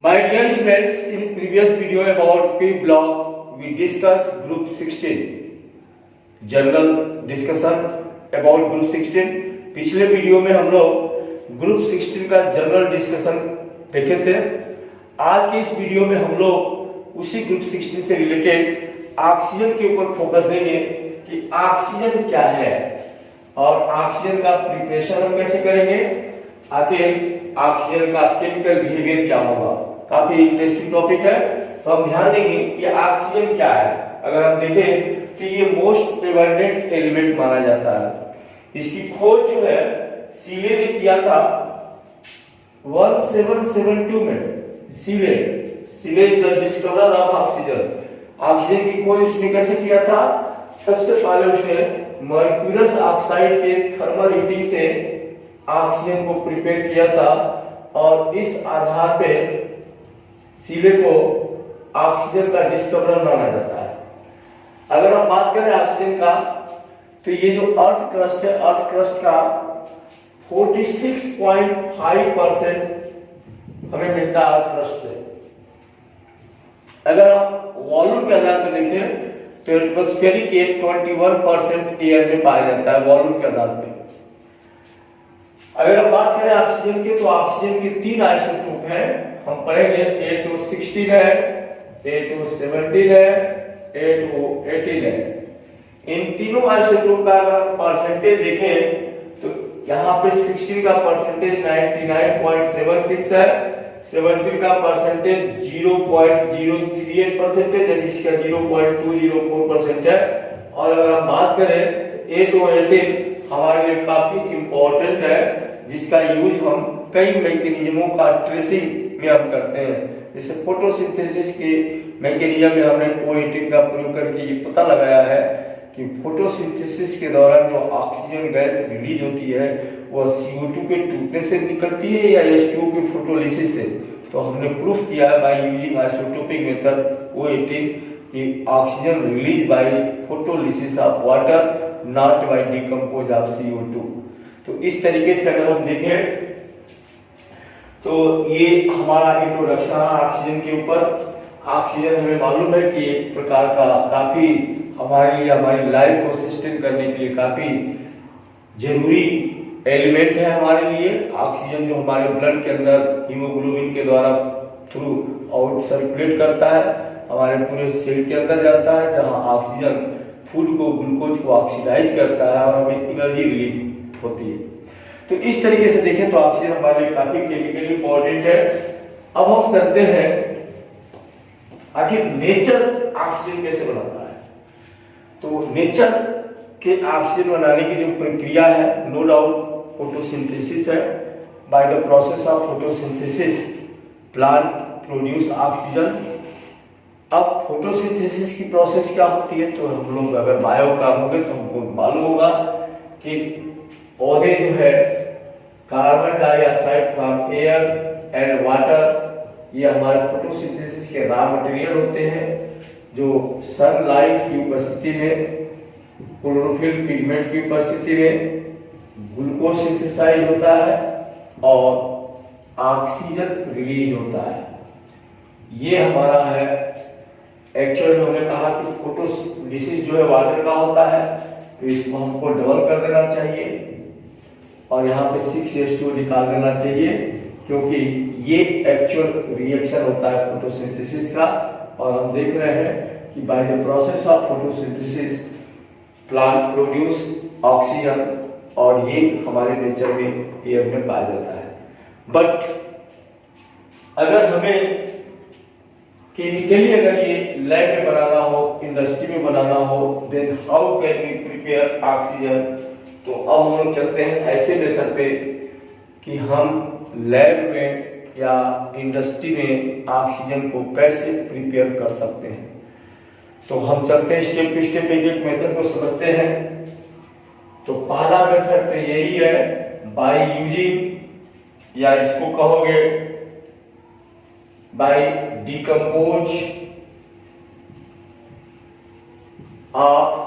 My dear students, in previous video about P block, we discussed group 16. General discussion about group 16. पिछले video में हम लोग group 16 का general discussion देखे थे। आज के इस वीडियो में हम लोग उसी ग्रुप 16 से रिलेटेड ऑक्सीजन के ऊपर फोकस देंगे कि ऑक्सीजन क्या है और ऑक्सीजन का प्रिपरेशन हम कैसे करेंगे, आखिर ऑक्सीजन का केमिकल बिहेवियर क्या होगा। काफी इंटरेस्टिंग टॉपिक है, तो हम ध्यान देंगे कि ऑक्सीजन क्या है। अगर हम देखें तो ये मोस्ट एबंडेंट एलिमेंट माना जाता है। इसकी खोज जो है सीले ने किया था 1772 में। Scheele is the discoverer of oxygen. Oxygen की खोज उसने कैसे किया था? सबसे पहले उसने मर्क्यूरस ऑक्साइड के थर्मल हीटिंग से ऑक्सीजन को प्रिपेयर किया था और इस आधार पे सीले को ऑक्सीजन का डिस्कवरर माना जाता है। अगर हम बात करें ऑक्सीजन का, तो ये जो अर्थ क्रस्ट है, अर्थ क्रस्ट का 46.5% हमें मिलता है अर्थ क्रस्ट से। अगर आप वॉल्यूम के आधार पर देखें तो एटमॉस्फेरिक के 21% एयर में पाया जाता है वॉल्यूम के आधार पर। अगर हम बात करें ऑक्सीजन के, तो ऑक्सीजन के 3 आइसोटोप हैं। हम पढ़ेंगे A216 है, A217 है, A218 है। इन तीनों आइसोटोप का अगर हम परसेंटेज देखें तो यहाँ पे 16 का परसेंटेज 99.76 है, 17 का परसेंटेज 0.038% है, इसका 0.204% है। और अगर हम बात करें A218 हमारे लिए काफी इंपॉर्टेंट है, जिसका यूज हम कई मैकेनिज्मों का ट्रेसिंग में हम करते हैं। जैसे फोटोसिंथेसिस के मैकेनिज्म में हमने O18 का प्रयोग करके ये पता लगाया है कि फोटोसिंथेसिस के दौरान जो ऑक्सीजन गैस रिलीज होती है वह CO2 के टूटने से निकलती है या H2O के फोटोलिसिस से। तो हमने प्रूफ किया है by using isotopic method O18 कि oxygen release by photolysis of water not by decompose of CO2। तो इस तरीके से अगर हम देखें तो ये हमारा इंट्रोडक्शन है ऑक्सीजन के ऊपर। ऑक्सीजन हमें मालूम है कि एक प्रकार का काफी हमारे लिए, हमारी लाइफ को सस्टेन करने के लिए काफी जरूरी एलिमेंट है हमारे लिए। ऑक्सीजन जो हमारे ब्लड के अंदर हीमोग्लोबिन के द्वारा थ्रू आउट सर्कुलेट करता है, हमारे पूरे सेल के अंदर जाता है, जहां ऑक्सीजन फूड को, ग्लूकोज को ऑक्सीडाइज करता है और हमें एनर्जी रिलीज होती है। तो इस तरीके से देखें तो ऑक्सीजन हमारे लिए काफी केमिकली इंपॉर्टेंट है। अब हम चलते हैं आखिर नेचर ऑक्सीजन कैसे बनाता है। तो नेचर के ऑक्सीजन बनाने की जो प्रक्रिया है, नो डाउट फोटोसिंथेसिस है। By the process of photosynthesis plant produce oxygen. अब फोटोसिंथेसिस की प्रोसेस क्या होती है, तो हम लोग अगर बायो का होंगे तो हमको मालूम होगा कि पौधे जो है carbon dioxide from air and water, ये हमारे फोटोसिंथेसिस के रॉ मटेरियल होते हैं, जो सनलाइट की उपस्थिति में, क्लोरोफिल पिगमेंट की उपस्थिति में ग्लूकोज सिंथेसाइज होता है और ऑक्सीजन रिलीज होता है। ये हमारा है। एक्चुअल में हमने कहा कि फोटोलिसिस जो है वाटर का होता है, तो इसको हमको डबल कर देना चाहिए और यहाँ पे 6H2 निकाल देना चाहिए, क्योंकि ये एक्चुअल रिएक्शन होता है फोटोसिंथेसिस का। और हम देख रहे हैं कि by the process of photosynthesis plant produce oxygen, और ये हमारे नेचर में एयर में पाया जाता है। बट अगर हमें केमिकली अगर ये लैब में बनाना हो, इंडस्ट्री में बनाना हो, then how can we prepare oxygen. तो अब हम लोग चलते हैं ऐसे मेथड पे कि हम लैब में या इंडस्ट्री में ऑक्सीजन को कैसे प्रिपेयर कर सकते हैं। तो हम चलते हैं स्टेप टू स्टेप, एक एक मेथड को समझते हैं। तो पहला मेथड तो यही है, बाय यूजिंग, या इसको कहोगे by decompose of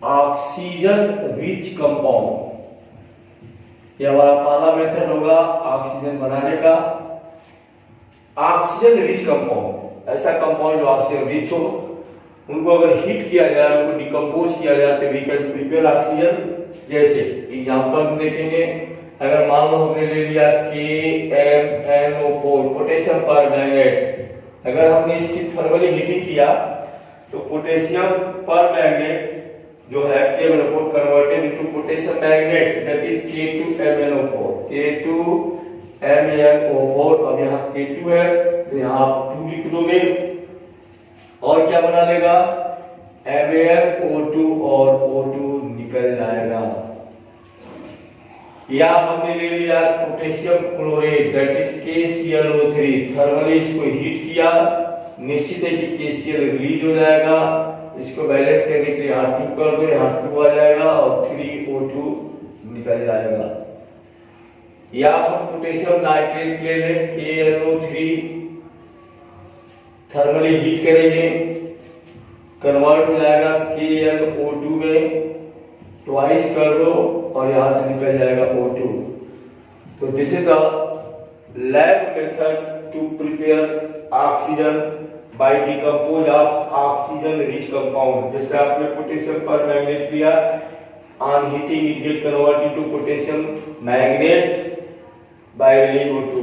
oxygen rich compound. ये हमारा पहला मेथड होगा ऑक्सीजन बनाने का। ऑक्सीजन रिच कंपाउंड, ऐसा कंपाउंड जो ऑक्सीजन रिच हो, उनको अगर हीट किया जाए, उनको डिकम्पोज किया जाए तो वी कैन प्रिपेयर ऑक्सीजन। जैसे एग्जांपल हम देखेंगे, अगर मान लो हमने ले लिया KMnO4 पोटेशियम परमैंगनेट, अगर हमने इसकी थर्मली हीटिंग किया तो पोटेशियम परमैंगनेट जो है KMnO4 converted into potassium magnet, that is K2MnO4, K2MnO4। अब यहाँ K2 है तो यहाँ आप 2 लिख दोगे और क्या बना लेगा, MnO2 और O2 निकल जाएगा। या हमने ले लिया potassium chloride, that is KClO3, thermally इसको हीट किया, निश्चित है कि KCl रिलीज हो जाएगा। इसको बैलेंस करने के लिए यहाँ 2 कर दो, यहाँ 2 आ जाएगा और 3O2 निकल जाएगा। या हम पोटेशियम नाइट्रेट ले लें, KNO3, थर्मली हीट करेंगे, कन्वर्ट हो जाएगा KNO2 में, ट्वाइस कर दो और यहां से निकल जाएगा O2। तो this is the lab method to prepare oxygen by decompose of oxygen rich compound. जैसे आपने पोटेशियम परमैंगनेट लिया, on heating it get converted to potassium manganate by release O2।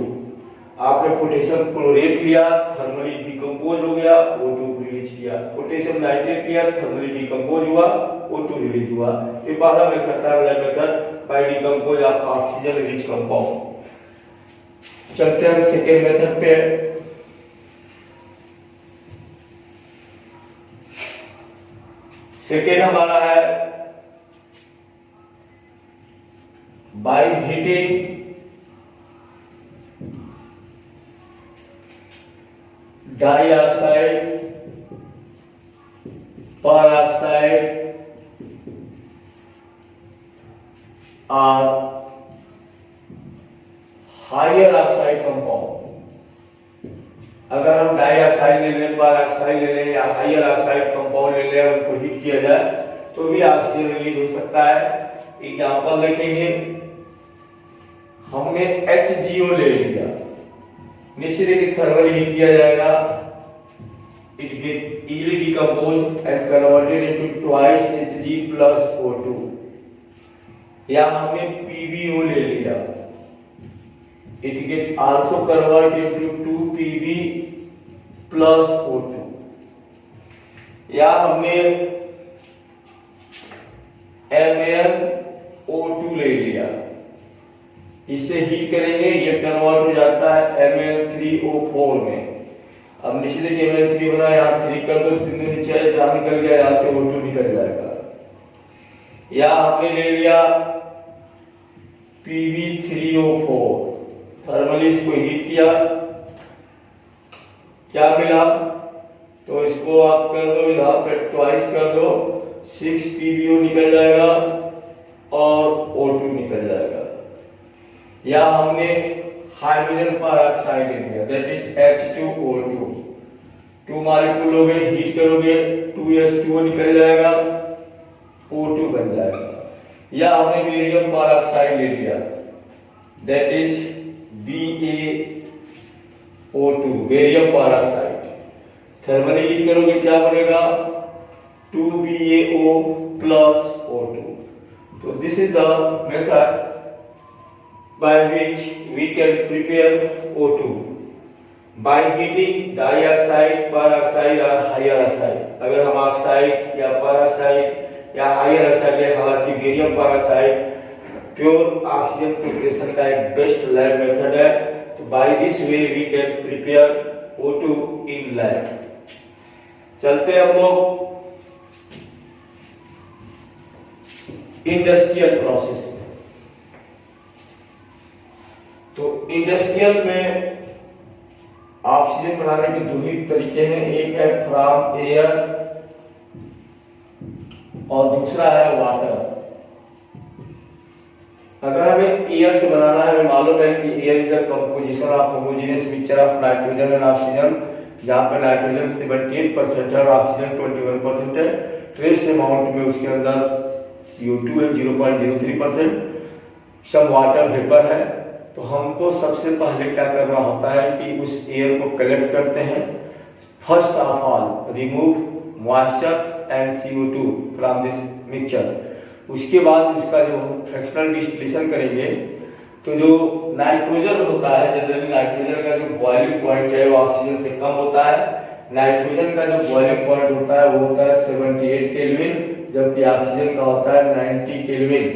आपने पोटेशियम क्लोरेट लिया, थर्मली डिकम्पोज हो गया, O2 release किया। Potassium nitrate लिया, thermally decompose हुआ, O2 रिलीज हुआ। ये पहला मेथड था, lab method by decompose of oxygen rich compound. चलते हैं सेकेंड मेथड पे। सेकेंड हमारा है बाय हीटिंग डाइऑक्साइड, परऑक्साइड और हायर ऑक्साइड कंपाउंड। अगर हम डाइऑक्साइड ले लें, परऑक्साइड ले लें या हायर ऑक्साइड कंपाउंड ले लें, उनको हीट किया जाए तो भी ऑक्सीजन रिलीज हो सकता है। एग्जांपल देखेंगे, हमने HGO ले लिया, निश्चित है कि थर्मली हीट किया जाएगा, it get easily decomposed and converted into twice Hg plus O2। या हमने PbO ले लिया, it get also converted into 2Pb plus O2। या हमने MnO2 ले लिया, इसे हीट करेंगे, ये कन्वर्ट हो जाता है Mn3O4 में। अब निश्चित है कि Mn3 बना, यहाँ 3 कर दो, 3 नीचे 4 निकल गया, यहाँ से O2 निकल जाएगा। या हमने ले लिया Pb3O4, थर्मली इसको हीट किया, क्या मिला, तो इसको आप कर दो, यहाँ पे ट्वाइस कर दो, 6PbO निकल जाएगा और O2 निकल जाएगा। या हमने हाइड्रोजन परऑक्साइड ले लिया, दैट इज H2O2, 2 मॉलिक्यूल हो गए, हीट करोगे 2H2O निकल जाएगा, O2 बन जाएगा। या हमने बेरियम परऑक्साइड ले लिया, that is BaO2, barium peroxide, thermally heat करोगे क्या बनेगा, 2BaO plus O2। तो this is the method by which we can prepare O2 by heating dioxide, peroxide और higher oxide। अगर हम ऑक्साइड या peroxide या higher oxide ले, हालांकि barium peroxide pure oxygen preparation का एक बेस्ट लैब मेथड है, तो by this way we can prepare O2 in lab। चलते हम लोग इंडस्ट्रियल प्रोसेस। तो इंडस्ट्रियल में ऑक्सीजन बनाने के 2 ही तरीके हैं, एक है फ्रॉम एयर और दूसरा है वाटर। अगर हमें एयर से बनाना है, हमें मालूम है कि air is the composition of homogeneous mixture of nitrogen and oxygen, जहां पर नाइट्रोजन 78% है और ऑक्सीजन 21% है। ट्रेस अमाउंट में उसके अंदर CO2 है 0.03%, सम वाटर वेपर है तो हमको सबसे पहले क्या करना होता है कि उस एयर को कलेक्ट करते हैं। First of all remove moisture and CO2 from this mixture. उसके बाद उसका जो फ्रैक्शनल डिस्टिलेशन करेंगे तो जो नाइट्रोजन होता है, जनरली नाइट्रोजन का जो बॉइलिंग पॉइंट है वो ऑक्सीजन से कम होता है। नाइट्रोजन का जो बॉइलिंग पॉइंट होता है वो होता है 78 केल्विन, जबकि ऑक्सीजन का होता है 90 केल्विन।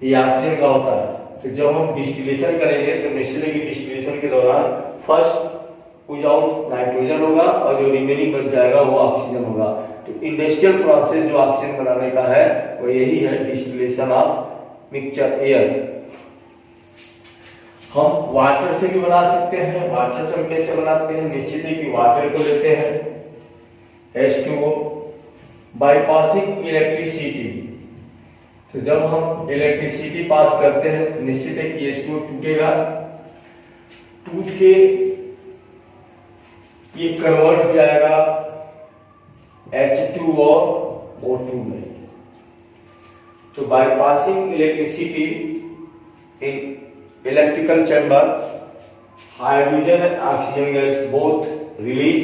ये ऑक्सीजन का होता है। तो जब हम डिस्टिलेशन करेंगे तो निश्चित है कि डिस्टिलेशन के दौरान फर्स्ट कुछ आउट नाइट्रोजन होगा और जो रिमेनिंग बच जाएगा वो ऑक्सीजन होगा। तो इंडस्ट्रियल प्रोसेस जो ऑक्सीजन बनाने का है वो यही है, डिस्टिलेशन ऑफ मिक्सचर एयर। हम वाटर से भी बना सकते हैं। वाटर से हम कैसे बनाते हैं? निश्चित है कि वाटर को लेते हैं H2O बाय पासिंग इलेक्ट्रिसिटी। तो जब हम इलेक्ट्रिसिटी पास करते हैं तो निश्चित है कि H2O टूटेगा, टूट के ये कन्वर्ट हो जाएगा H2 और O2 में। तो by passing electricity in electrical chamber hydrogen and oxygen gas both release.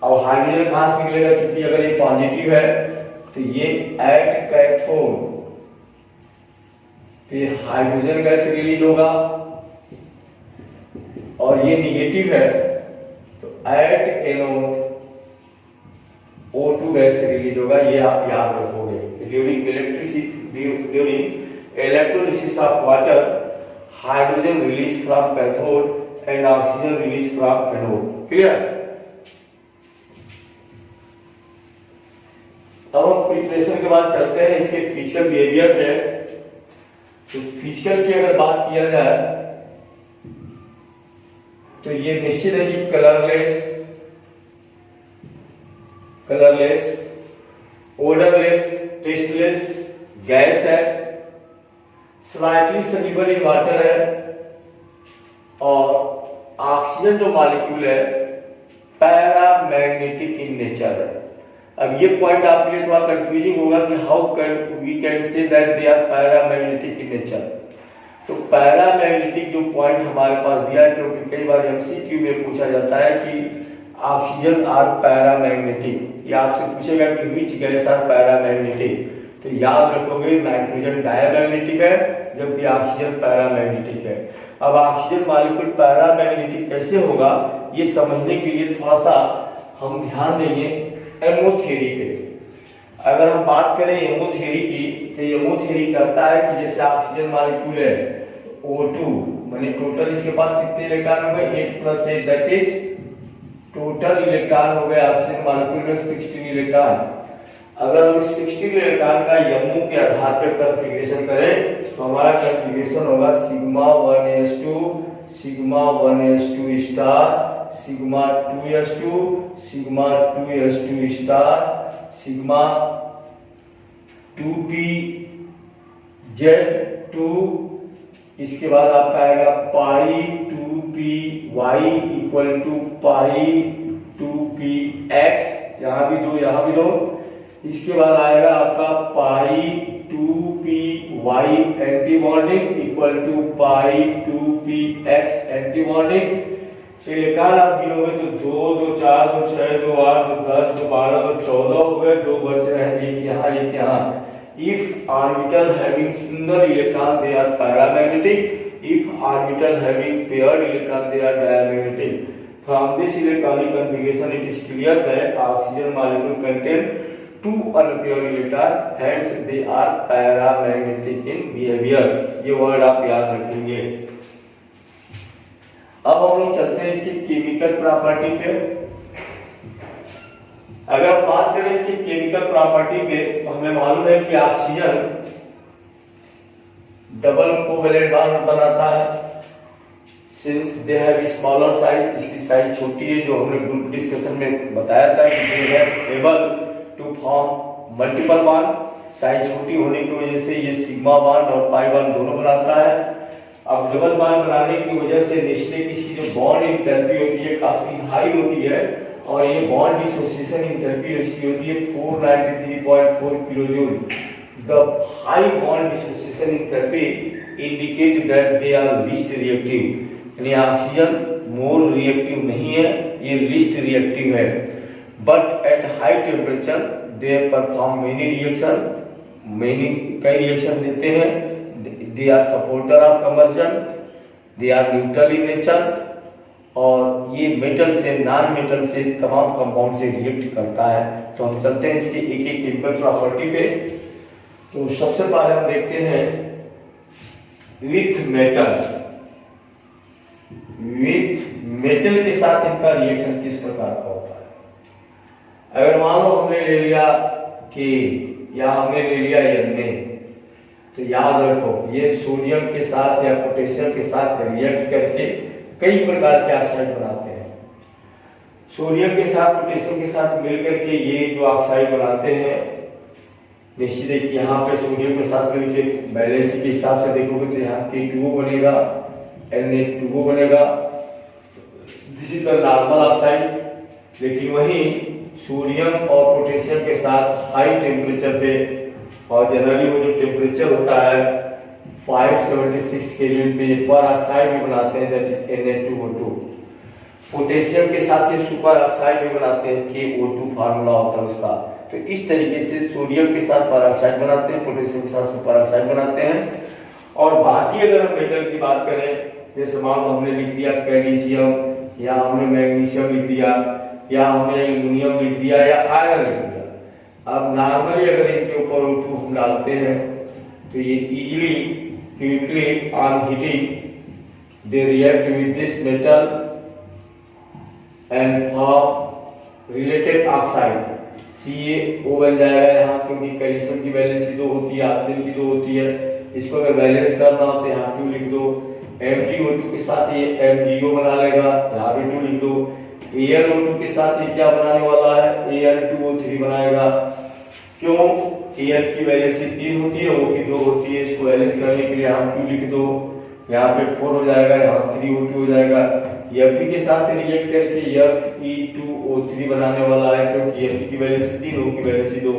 और हाइड्रोजन कहां से निकलेगा? क्योंकि अगर ये पॉजिटिव है तो ये एट कैथोड, तो ये हाइड्रोजन गैस रिलीज होगा, और ये निगेटिव है तो at anode O2 gas release होगा। ये आप याद रखोगे। During electrolysis of water hydrogen release from cathode and oxygen release from anode. Clear? अब हम प्रिपरेशन के बाद चलते हैं इसके फिजिकल बिहेवियर पे। तो फिजिकल की अगर बात किया जाए तो ये निश्चित है कि कलरलेस, ओडरलेस, टेस्टलेस गैस है, स्लाइटली सॉल्युबल इन वाटर है, और ऑक्सीजन जो मॉलिक्यूल है पैरामैग्नेटिक इन नेचर है। अब ये पॉइंट आपके लिए थोड़ा कंफ्यूजिंग होगा कि how can we can say that they are paramagnetic in nature. तो पैरामैग्नेटिक जो पॉइंट हमारे पास दिया है, क्योंकि कई बार MCQ में पूछा जाता है कि ऑक्सीजन आर पैरामैग्नेटिक, या आपसे पूछेगा कि व्हिच गैस आर पैरामैग्नेटिक, तो याद रखोगे नाइट्रोजन डायमैग्नेटिक है जबकि ऑक्सीजन पैरामैग्नेटिक है। अब ऑक्सीजन मॉलिक्यूल पैरामैग्नेटिक कैसे होगा ये समझने के लिए थोड़ा सा हम ध्यान देंगे एमओ थ्योरी पे। अगर हम बात करें एमओ थ्योरी की, तो एमओ थ्योरी कहता है कि जैसे ऑक्सीजन मॉलिक्यूल है O2, माने टोटल इसके पास कितने इलेक्ट्रॉन हो गए? 8 + 8 दैट इज टोटल इलेक्ट्रॉन हो गए ऑक्सीजन मॉलिक्यूल में 16 इलेक्ट्रॉन। अगर हम 16 इलेक्ट्रॉन का एमओ के आधार पर कॉन्फ़िगरेशन करें तो हमारा कॉन्फ़िगरेशन होगा σ1s2, σ1s2 star, σ2s2, σ2s2 star, σ2pz2। इसके बाद आपका आएगा π2py इक्वल टू π2px, यहाँ भी दो यहाँ भी दो। इसके बाद आएगा आपका π2py anti bonding equal to π2px anti bonding. Electron आप गिनोगे तो 2 2 4 2 6 2 8 2 10 2 12 2 14 हो गए, 2 बच रहे हैं, एक यहाँ एक यहाँ। If orbital having single electron they are paramagnetic, if orbital having paired electron they are diamagnetic. From this electronic configuration it is clear that oxygen molecule contain 2 unpaired electron, hence they are paramagnetic in behavior। ये word आप याद रखेंगे। अब हम लोग चलते हैं इसकी केमिकल प्रॉपर्टी पे। अगर हम बात करें इसकी केमिकल प्रॉपर्टी पे तो हमें मालूम है कि ऑक्सीजन डबल कोवेलेंट बॉन्ड बनाता है। Since they have smaller size, इसकी साइज छोटी है, जो हमने ग्रुप डिस्कशन में बताया था कि they have able to form multiple bond. Size छोटी होने की वजह से ये सिग्मा बॉन्ड और पाई बॉन्ड दोनों बनाता है। अब डबल बॉन्ड बनाने की वजह से निश्चित इसकी जो बॉन्ड एंथैल्पी होती है काफी हाई होती है, और ये बॉन्ड डिसोसिएशन एंथैल्पी इसकी होती है 493.4 kilojoule. The high bond dissociation substitution in therapy indicate that they are least reactive, यानी ऑक्सीजन मोर रिएक्टिव नहीं है, ये लीस्ट रिएक्टिव है। But at high temperature they perform many reaction, कई रिएक्शन देते हैं। They are supporter of combustion, they are neutral in nature, और ये मेटल से नॉन मेटल से तमाम कंपाउंड से रिएक्ट करता है। तो हम चलते हैं इसके एक एक केमिकल प्रॉपर्टी पे। तो सबसे पहले हम देखते हैं विथ मेटल के साथ इनका रिएक्शन किस प्रकार का होता है। अगर मान लो हमने ले लिया के या हमने ले लिया Na, तो याद रखो ये सोडियम के साथ या पोटेशियम के साथ रिएक्ट करके कई प्रकार के ऑक्साइड बनाते हैं। सोडियम के साथ पोटेशियम के साथ मिलकर के ये जो ऑक्साइड बनाते हैं, निश्चित है कि यहाँ पे सोडियम के साथ मिलकर बैलेंस के हिसाब से देखोगे तो यहाँ K2O बनेगा, Na2O बनेगा, this is the normal oxide. लेकिन वही सोडियम और पोटेशियम के साथ हाई टेम्परेचर पे, और जनरली वो जो टेम्परेचर होता है 576 केल्विन पे पर ऑक्साइड भी बनाते हैं, दैट इज Na2O2। पोटेशियम के साथ ये सुपर ऑक्साइड भी बनाते हैं, KO2 फार्मूला होता है उसका। तो इस तरीके से सोडियम के साथ पर ऑक्साइड बनाते हैं, पोटेशियम के साथ सुपर ऑक्साइड बनाते हैं। और बाकी अगर हम मेटल की बात करें, जैसे मान लो हमने लिख दिया कैल्शियम, या हमने मैग्नीशियम लिख दिया, या हमने एल्युमिनियम लिख दिया, या आयरन लिख दिया। अब नॉर्मली अगर इनके ऊपर O2 हम डालते हैं तो ये easily quickly on heating they react with this metal and form related oxide, CaO बन जाएगा यहाँ, क्योंकि कैल्शियम की वैलेंसी 2 होती है, ऑक्सीजन की 2 होती है। इसको अगर बैलेंस करना हो तो यहाँ 2 लिख दो। MgO2 के साथ ये MgO बना लेगा, यहाँ भी 2 लिख दो। AlO2 के साथ ये क्या बनाने वाला है, Al2O3 बनाएगा। क्यों? Al की वैलेंसी 3 होती है, O की 2 होती है। इसको बैलेंस करने के लिए यहाँ 2 लिख दो, यहाँ पे 4 हो जाएगा, यहाँ 3O2 हो जाएगा। Fe के साथ रिएक्ट करके Fe2O3 बनाने वाला है, क्योंकि Fe की वैलेंसी 3, O की वैलेंसी 2।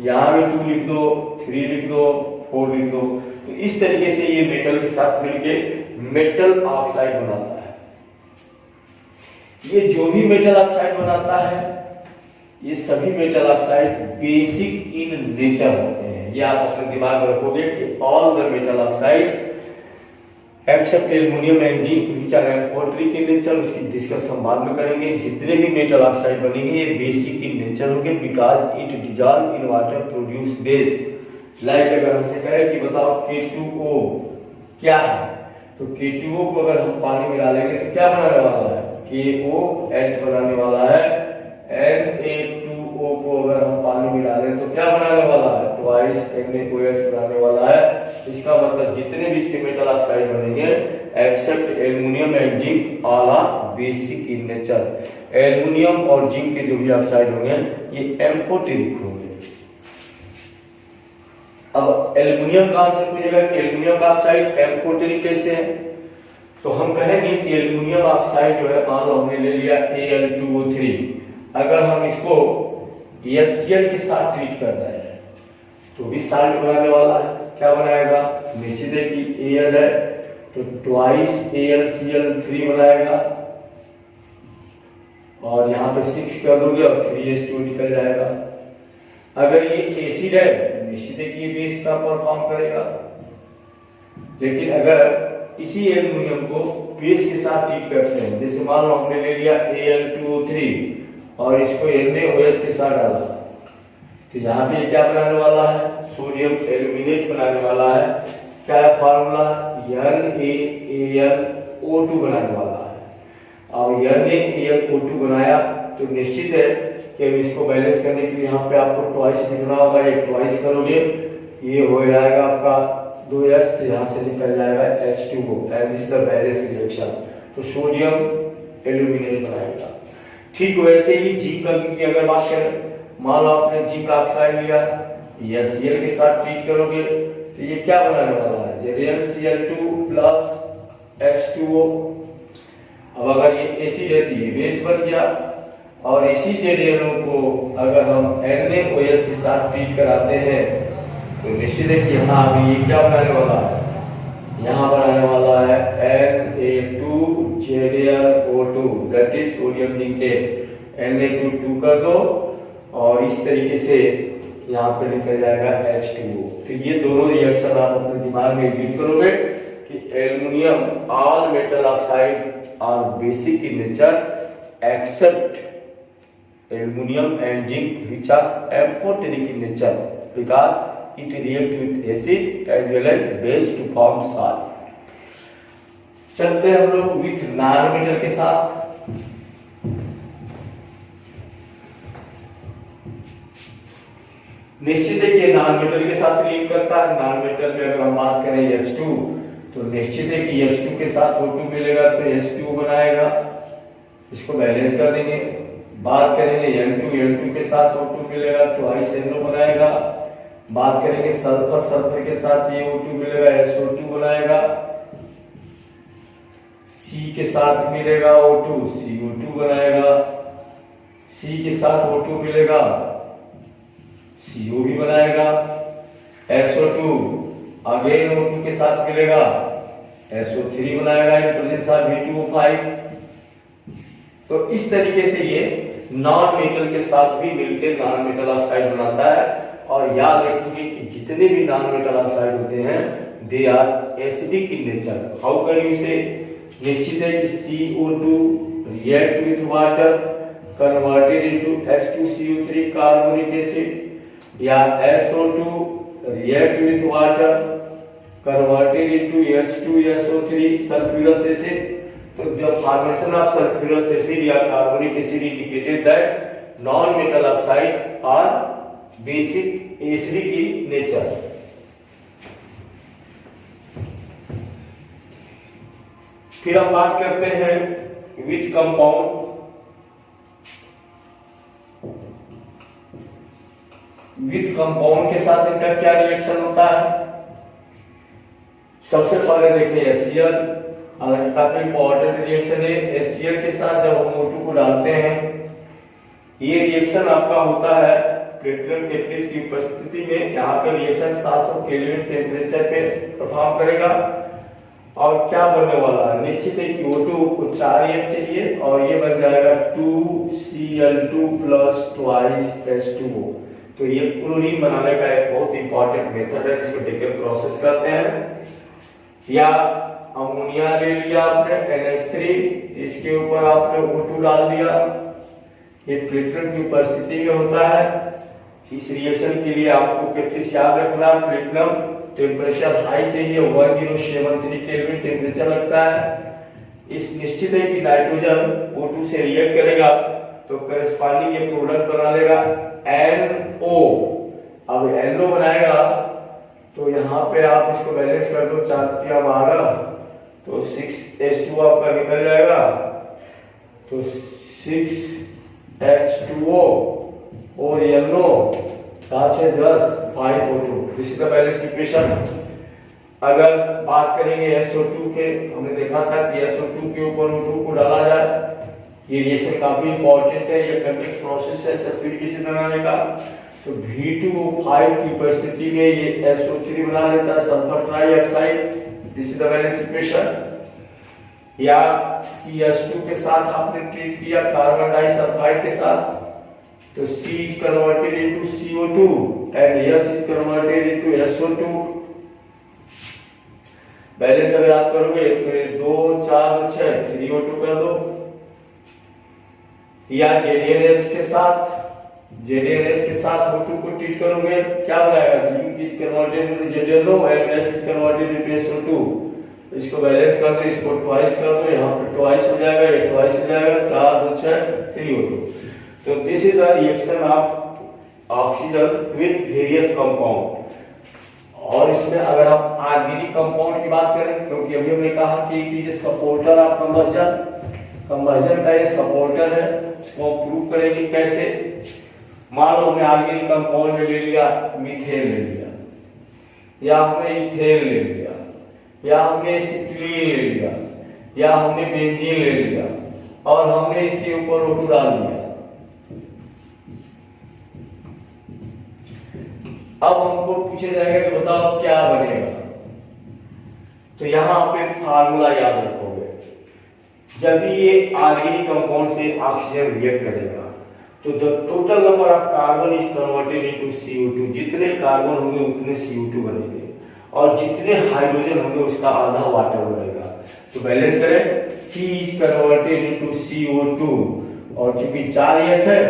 यहाँ भी 2 लिख दो, 3 लिख दो, 4 लिख दो। तो इस तरीके से ये मेटल के साथ मिलके मेटल ऑक्साइड बनाता है। ये जो भी मेटल ऑक्साइड बनाता है, ये सभी metal oxide basic in nature होते हैं। ये आप अपने दिमाग में रखोगे कि all the metal oxide except aluminium and zinc which are amphoteric in nature, उसकी डिस्कस हम बाद में करेंगे। जितने भी मेटल ऑक्साइड बनेंगे ये बेसिक इन नेचर होंगे, because it dissolve in water produce base. Like अगर हमसे कहे कि बताओ K2O क्या है, तो K2O को अगर हम पानी में डालेंगे तो क्या बनाने वाला है, KOH बनाने वाला है। Na2O को अगर हम पानी में डालें तो क्या बनाने वाला है, ट्वाइस NaOH बनाने वाला है। इसका मतलब जितने भी इसके मेटल ऑक्साइड बनेंगे except aluminium and zinc all are basic in nature. Aluminium और जिंक के जो भी ऑक्साइड होंगे ये एम्फोटेरिक होंगे। अब एल्युमिनियम का आपसे पूछेगा कि एल्युमिनियम का ऑक्साइड एम्फोटेरिक कैसे है, तो हम कहेंगे कि एल्युमिनियम ऑक्साइड जो है, मान लो हमने ले लिया Al2O3, अगर हम इसको HCl के साथ ट्रीट कर रहे हैं तो भी साल्ट बनाने वाला है। क्या बनाएगा, निश्चित है कि Al है तो ट्वाइस AlCl3 बनाएगा, और यहाँ पे 6 कर दोगे और 3H2 निकल जाएगा। अगर ये एसिड है निश्चित है कि ये बेस का परफॉर्म करेगा। लेकिन अगर इसी एल्युमिनियम को बेस के साथ ट्रीट करते हैं, जैसे मान लो हमने ले लिया Al2O3 और इसको NaOH के साथ डाला, तो यहाँ पे क्या बनाने वाला है, सोडियम एल्यूमिनेट बनाने वाला है। क्या है फार्मूला, NaAlO2 बनाने वाला है। अब NaAlO2 बनाया तो निश्चित है कि अब इसको बैलेंस करने के लिए यहाँ पे आपको ट्वाइस लिखना होगा। ये ट्वाइस करोगे ये हो जाएगा आपका 2H, तो यहाँ से निकल जाएगा H2O, and this is the balance reaction. तो सोडियम एल्यूमिनेट बनाएगा। ठीक वैसे ही जिंक की अगर बात करें, मान लो आपने जिंक ऑक्साइड लिया, HCl के साथ ट्रीट करोगे तो ये क्या बनाने वाला है, ZnCl2 प्लस H2O। अब अगर ये एसिड है तो ये बेस बन गया, और इसी ZnO को अगर हम NaOH के साथ ट्रीट कराते हैं तो निश्चित है कि यहाँ अभी ये क्या बनाने वाला है, यहाँ बनाने वाला है Na2ZnO2 that is sodium zinc के Na2 कर दो और इस तरीके से यहाँ पे निकल जाएगा H2O। तो ये दोनों रिएक्शन आप अपने दिमाग में यूज करोगे कि aluminium all metal oxide are basic in nature except aluminum and zinc which are amphoteric in nature because it react with acid as well as base to form salt। चलते हैं हम लोग विथ नॉन मेटल के साथ। निश्चित है कि ये नॉन मेटल के साथ रिएक्ट करता है। नॉन मेटल में अगर हम बात करें H2 तो निश्चित है कि H2 के साथ O2 मिलेगा तो H2O बनाएगा, इसको बैलेंस कर देंगे। बात करेंगे N2 के साथ O2 मिलेगा तो NO बनाएगा। बात करेंगे सल्फर के साथ ये O2 मिलेगा SO2 बनाएगा। C के साथ मिलेगा O2 CO2 बनाएगा। C के साथ O2 मिलेगा CO भी बनाएगा। SO2 अगेन O2 के साथ मिलेगा SO3 बनाएगा इन प्रेजेंस ऑफ V2O5। तो इस तरीके से ये नॉन मेटल के साथ भी मिलकर नॉन मेटल ऑक्साइड बनाता है। और याद रखिए कि जितने भी नॉन मेटल ऑक्साइड होते हैं they are acidic in nature. How can you say, निश्चित है कि CO2 react with water converted into H2CO3 carbonic acid या SO2 react with water converted into H2SO3 sulphurous acid. तो जब फॉर्मेशन ऑफ सल्फ्यूरस एसिड या carbonic acid indicated that non metal oxide are basic acidic in nature. फिर हम बात करते हैं with compound. With compound के साथ इनका क्या रिएक्शन होता है। सबसे पहले देखिए HCl, काफी इंपॉर्टेंट रिएक्शन है। HCl के साथ जब हम O2 को डालते हैं ये रिएक्शन आपका होता है प्लेटिनम कैटलिस्ट की उपस्थिति में। यहाँ पे रिएक्शन 700 केल्विन टेम्परेचर पे परफॉर्म करेगा और क्या बनने वाला है, निश्चित है कि O2 को 4 रिएक्ट चाहिए और ये बन जाएगा 2Cl2 प्लस ट्वाइस H2O। तो ये क्लोरीन बनाने का एक बहुत इंपॉर्टेंट मेथड है जिसको डेकन प्रोसेस कहते हैं। या अमोनिया ले लिया आपने NH3, इसके ऊपर आपने O2 डाल दिया, ये प्लेटिनम की उपस्थिति में होता है। इस रिएक्शन के लिए आपको कैटलिस्ट याद रखना, प्लेटिनम टेम्परेचर हाई चाहिए 1073 केल्विन टेम्परेचर लगता है। इस निश्चित है कि नाइट्रोजन O2 से रिएक्ट करेगा तो करस्पॉन्डिंग ये प्रोडक्ट बना लेगा NO। अब NO बनाएगा तो यहाँ पे आप इसको बैलेंस कर दो, 4 × 12 तो 6H2 आपका निकल जाएगा। तो 6H2O और NO 4 × 10 5O2। This is the balance equation. अगर बात करेंगे SO2 के, हमने देखा था कि SO2 के ऊपर O2 को डाला जाए। ये रिएक्शन काफी इंपॉर्टेंट है, ये कंटेक्ट प्रोसेस है सल्फ्यूरिक एसिड बनाने का। तो V2O5 की उपस्थिति में ये SO3 बना लेता है sulphur trioxide. This is the balance equation. या CH2 के साथ आपने ट्रीट किया कार्बन डाइसल्फाइड के साथ तो C is converted into CO2 and S is converted into SO2। Balance अगर आप करोगे तो ये 2 4 6 3O2 कर दो। या ZnS के साथ O2 को ट्रीट करोगे क्या बनाएगा, zinc is converted into ZnO and S is converted into SO2। इसको बैलेंस कर दो, इसको ट्वाइस कर दो, यहाँ पे ट्वाइस हो जाएगा, ये ट्वाइस हो जाएगा, 4 2 6 3O2। तो this is the reaction of oxygen with various compound. और इसमें अगर आप ऑर्गेनिक कंपाउंड की बात करें, क्योंकि अभी हमने कहा कि it is supporter of combustion का ये सपोर्टर है, इसको हम प्रूव करेंगे कैसे। मान लो हमने ऑर्गेनिक कंपाउंड में ले लिया मीथेन ले लिया, या हमने इथेन ले लिया, या हमने एसिटिलीन ले लिया, या हमने बेंजीन ले लिया और हमने इसके ऊपर O2 डाल दिया। अब हमको पूछे जाएगा कि बताओ क्या बनेगा। तो यहाँ पे फार्मूला याद रखोगे, जब भी ये ऑर्गेनिक कंपाउंड से ऑक्सीजन रिएक्ट करेगा तो the total number of carbon is converted into CO2, जितने कार्बन होंगे उतने CO2 बनेंगे और जितने हाइड्रोजन होंगे उसका आधा वाटर बनेगा। तो बैलेंस करें, C is converted into CO2 और चूंकि 4H है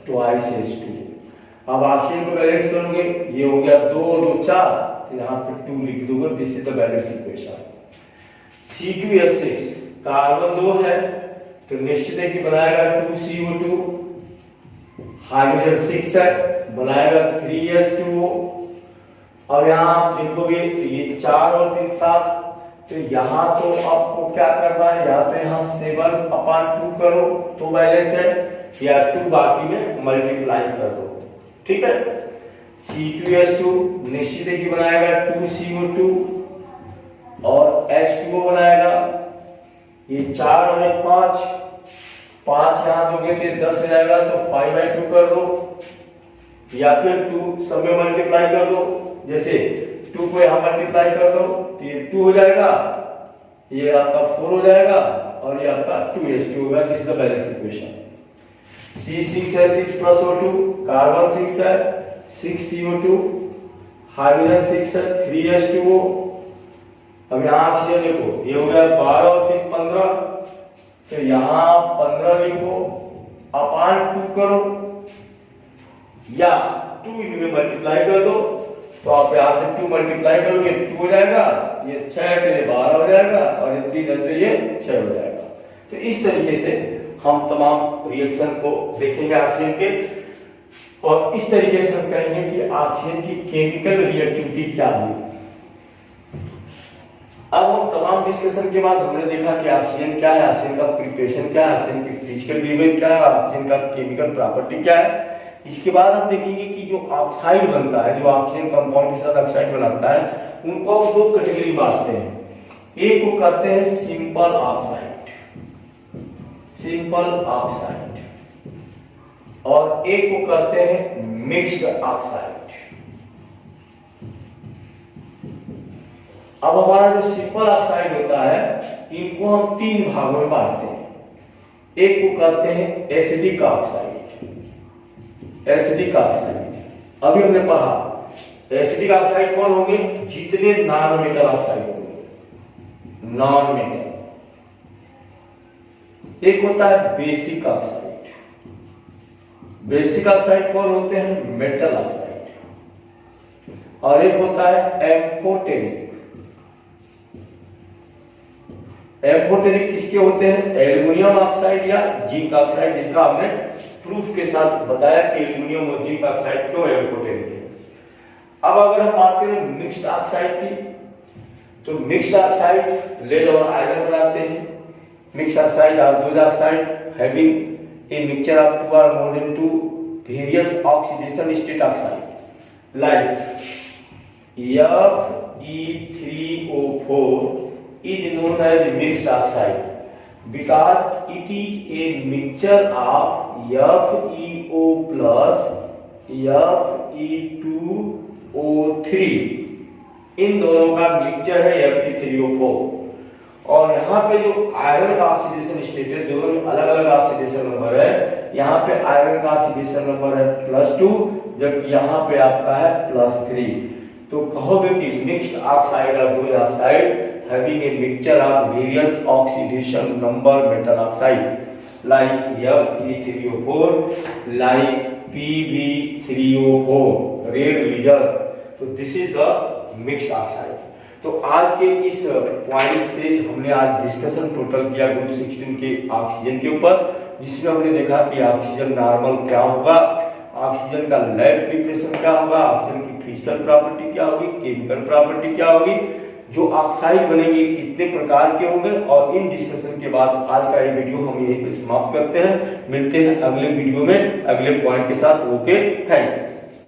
ट्वाइस H2। अब ऑक्सीजन को बैलेंस करोगे, ये हो गया 2 और 2 4, तो यहाँ पे 2 लिख दोगे। This is the balance equation. C2H6 carbon 2 है तो निश्चित है कि बनाएगा 2CO2, हाइड्रोजन 6 है बनाएगा 3H2O। अब यहाँ आप देखोगे तो ये 4 और 3 7, तो यहाँ तो आपको क्या करना है, या तो यहाँ 7/2 करो तो बैलेंस है, या 2 बाकी में मल्टीप्लाई कर दो, ठीक है। C2H2 निश्चित है कि बनाएगा 2CO2 और H2O बनाएगा, ये 4 और 1 5, 5 यहाँ दोगे तो 10 हो जाएगा, तो 5/2 कर दो, या फिर 2 सब में मल्टीप्लाई कर दो। जैसे 2 को यहाँ मल्टीप्लाई कर दो तो ये 2 हो जाएगा, ये आपका 4 हो जाएगा और ये आपका 2H2 होगा। This is the balance equation. C6 है 6 + O2, कार्बन 6 है 6 CO2, हाइड्रोजन 6 है 3H2O। अब यहाँ ऑक्सीजन देखो, ये हो गया 12 और 3 15, तो यहाँ 15 लिखो, /2 करो या 2 इनमें मल्टीप्लाई कर दो, तो आप यहाँ से 2 मल्टीप्लाई करोगे 2 हो जाएगा, ये 6 तो ये 12 हो जाएगा और ये 3 है तो ये 6 हो जाएगा। तो इस तरीके से हम तमाम रिएक्शन को देखेंगे ऑक्सीजन के, और इस तरीके से हम कहेंगे कि ऑक्सीजन की केमिकल रिएक्टिविटी क्या हुई। अब हम तमाम डिस्कशन के बाद हमने देखा कि ऑक्सीजन क्या है, ऑक्सीजन का प्रिपरेशन क्या है, ऑक्सीजन की फिजिकल बिहेवियर क्या है, ऑक्सीजन का केमिकल प्रॉपर्टी क्या है। इसके बाद हम देखेंगे कि जो ऑक्साइड बनता है, जो ऑक्सीजन कंपाउंड के साथ ऑक्साइड बनाता है, उनको हम 2 कैटेगरी बांटते हैं। एक को कहते हैं सिंपल ऑक्साइड, सिंपल ऑक्साइड, और एक को कहते हैं मिक्स्ड ऑक्साइड। अब हमारा जो सिंपल ऑक्साइड होता है, इनको हम 3 भागों में बांटते हैं। एक को कहते हैं एसिडिक ऑक्साइड, एसिडिक ऑक्साइड अभी हमने पढ़ा। एसिडिक ऑक्साइड कौन होंगे, जितने नॉन मेटल ऑक्साइड होंगे, नॉन मेटल। एक होता है बेसिक ऑक्साइड, बेसिक ऑक्साइड कौन होते हैं, मेटल ऑक्साइड। और एक होता है एम्फोटेरिक, एम्फोटेरिक किसके होते हैं, एल्युमिनियम ऑक्साइड या जिंक ऑक्साइड, जिसका हमने प्रूफ के साथ बताया कि एल्युमिनियम और जिंक ऑक्साइड क्यों एम्फोटेरिक है। अब अगर हम बात करें मिक्स्ड ऑक्साइड की, तो मिक्स्ड ऑक्साइड लेड और आयरन बनाते हैं। Mixed oxide are those oxide having a mixture of 2 or more than 2 various oxidation state oxide like Fe3O4 is known as mixed oxide because it is a mixture of FeO plus Fe2O3, इन दोनों का mixture है Fe3O4। और यहाँ पे जो iron का oxidation state है, दोनों में अलग अलग ऑक्सीडेशन नंबर है। यहाँ पे आयरन का ऑक्सीडेशन नंबर है +2, जबकि यहाँ पे आपका है +3। तो कहोगे कि मिक्स्ड ऑक्साइड और those oxide having a mixture of various oxidation number metal oxide like Fe3O4, like Pb3O4, red result। तो this is the mixed oxide। तो आज के इस पॉइंट से हमने आज डिस्कशन टोटल किया ग्रुप 16 के ऑक्सीजन के ऊपर, जिसमें हमने देखा कि ऑक्सीजन नॉर्मल क्या होगा, ऑक्सीजन का लैब प्रिपरेशन क्या होगा, ऑक्सीजन की फिजिकल प्रॉपर्टी क्या होगी, केमिकल प्रॉपर्टी क्या होगी, जो ऑक्साइड बनेंगे कितने प्रकार के होंगे। और इन डिस्कशन के बाद आज का ये वीडियो हम यहीं पे समाप्त करते हैं। मिलते हैं अगले वीडियो में अगले पॉइंट के साथ। Okay, thanks.